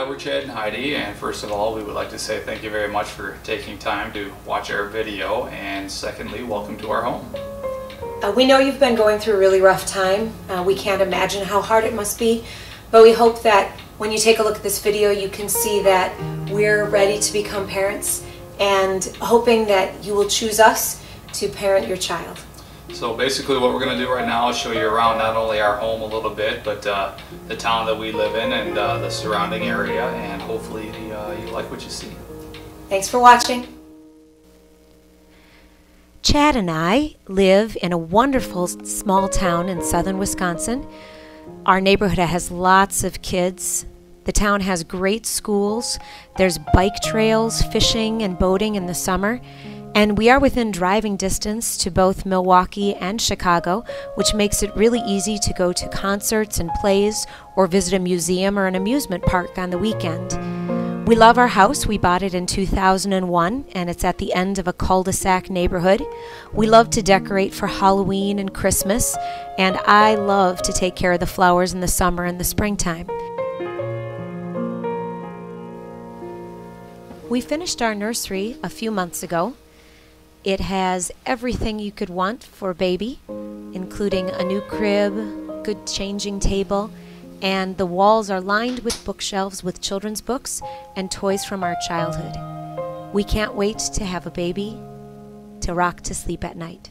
Hi, we're Chad and Heidi, and first of all, we would like to say thank you very much for taking time to watch our video, and secondly, welcome to our home. We know you've been going through a really rough time. We can't imagine how hard it must be, but we hope that when you take a look at this video, you can see that we're ready to become parents and hoping that you will choose us to parent your child. So basically what we're going to do right now is show you around not only our home a little bit, but the town that we live in and the surrounding area, and hopefully you like what you see. Thanks for watching. Chad and I live in a wonderful small town in southern Wisconsin. Our neighborhood has lots of kids. The town has great schools. There's bike trails, fishing and boating in the summer. And we are within driving distance to both Milwaukee and Chicago, which makes it really easy to go to concerts and plays or visit a museum or an amusement park on the weekend. We love our house. We bought it in 2001, and it's at the end of a cul-de-sac neighborhood. We love to decorate for Halloween and Christmas, and I love to take care of the flowers in the summer and the springtime. We finished our nursery a few months ago. It has everything you could want for a baby, including a new crib, good changing table, and the walls are lined with bookshelves with children's books and toys from our childhood. We can't wait to have a baby to rock to sleep at night.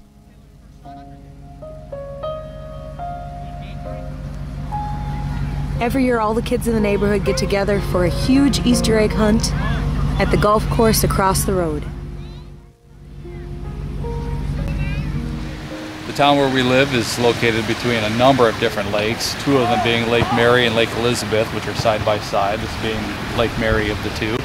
Every year all the kids in the neighborhood get together for a huge Easter egg hunt at the golf course across the road. The town where we live is located between a number of different lakes, two of them being Lake Mary and Lake Elizabeth, which are side by side, this being Lake Mary of the two.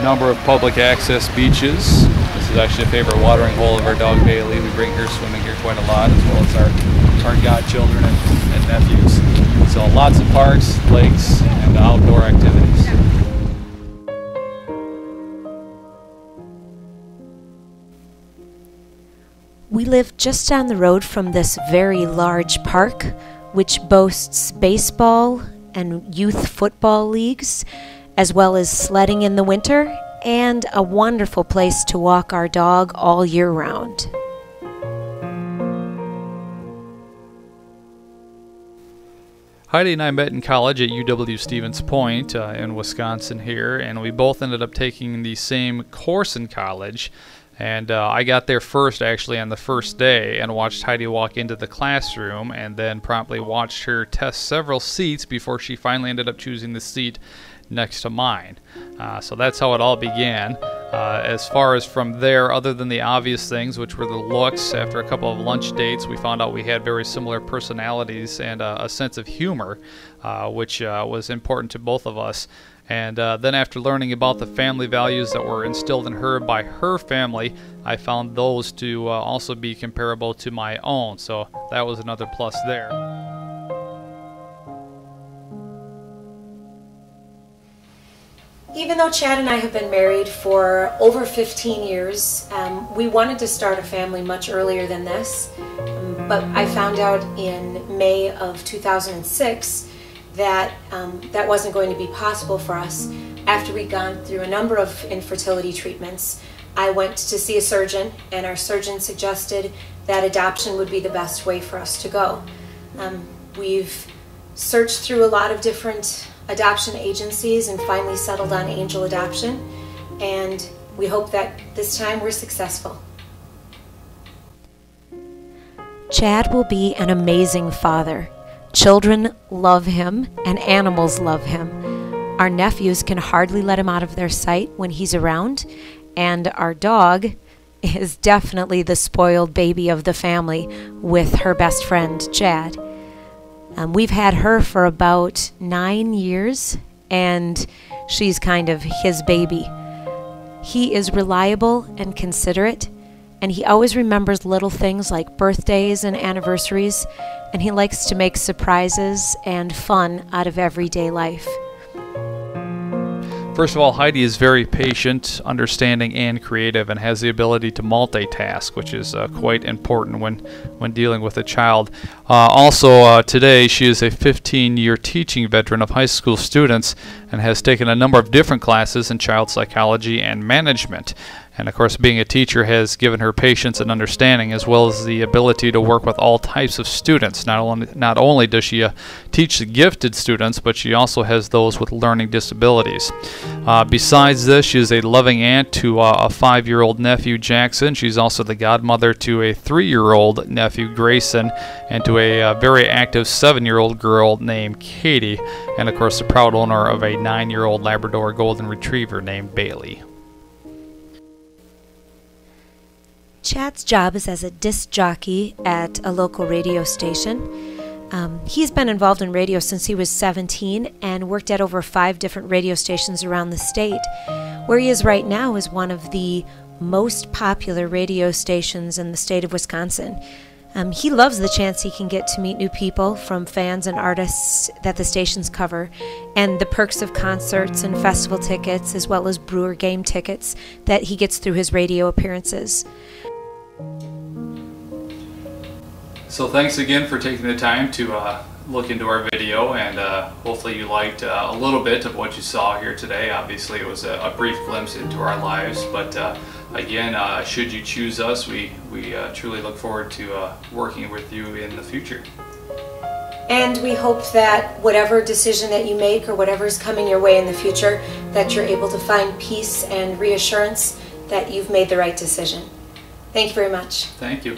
Number of public access beaches. This is actually a favorite watering hole of our dog Bailey. We bring her swimming here quite a lot, as well as our godchildren and nephews. So lots of parks, lakes, and outdoor activities. We live just down the road from this very large park, which boasts baseball and youth football leagues, as well as sledding in the winter, and a wonderful place to walk our dog all year round. Heidi and I met in college at UW-Stevens Point in Wisconsin here, and we both ended up taking the same course in college. And I got there first, actually, on the first day, and watched Heidi walk into the classroom, and then promptly watched her test several seats before she finally ended up choosing the seat next to mine. So that's how it all began. As far as from there, other than the obvious things, which were the looks, after a couple of lunch dates, we found out we had very similar personalities and a sense of humor, which was important to both of us. And then after learning about the family values that were instilled in her by her family, I found those to also be comparable to my own. So that was another plus there. Even though Chad and I have been married for over 15 years, we wanted to start a family much earlier than this. But I found out in May of 2006 that that wasn't going to be possible for us. After we'd gone through a number of infertility treatments, I went to see a surgeon, and our surgeon suggested that adoption would be the best way for us to go. We've searched through a lot of different adoption agencies and finally settled on Angel Adoption, and we hope that this time we're successful. Chad will be an amazing father. Children love him, and animals love him. Our nephews can hardly let him out of their sight when he's around, and our dog is definitely the spoiled baby of the family with her best friend, Chad. We've had her for about 9 years, and she's kind of his baby. He is reliable and considerate, and he always remembers little things like birthdays and anniversaries, and he likes to make surprises and fun out of everyday life. First of all, Heidie is very patient, understanding, and creative, and has the ability to multitask, which is quite important when dealing with a child. Also, today she is a 15-year teaching veteran of high school students and has taken a number of different classes in child psychology and management. And of course, being a teacher has given her patience and understanding, as well as the ability to work with all types of students. Not only does she teach the gifted students, but she also has those with learning disabilities. Besides this, she is a loving aunt to a 5-year-old nephew, Jackson. She's also the godmother to a 3-year-old nephew, Grayson, and to a very active 7-year-old girl named Katie, and of course the proud owner of a 9-year-old Labrador Golden Retriever named Bailey. Chad's job is as a disc jockey at a local radio station. He's been involved in radio since he was 17 and worked at over 5 different radio stations around the state. Where he is right now is one of the most popular radio stations in the state of Wisconsin. He loves the chance he can get to meet new people, from fans and artists that the stations cover, and the perks of concerts and festival tickets, as well as Brewer game tickets that he gets through his radio appearances. So thanks again for taking the time to look into our video, and hopefully you liked a little bit of what you saw here today. Obviously it was a brief glimpse into our lives, but again, should you choose us, we truly look forward to working with you in the future. And we hope that whatever decision that you make or whatever is coming your way in the future, that you're able to find peace and reassurance that you've made the right decision. Thank you very much. Thank you.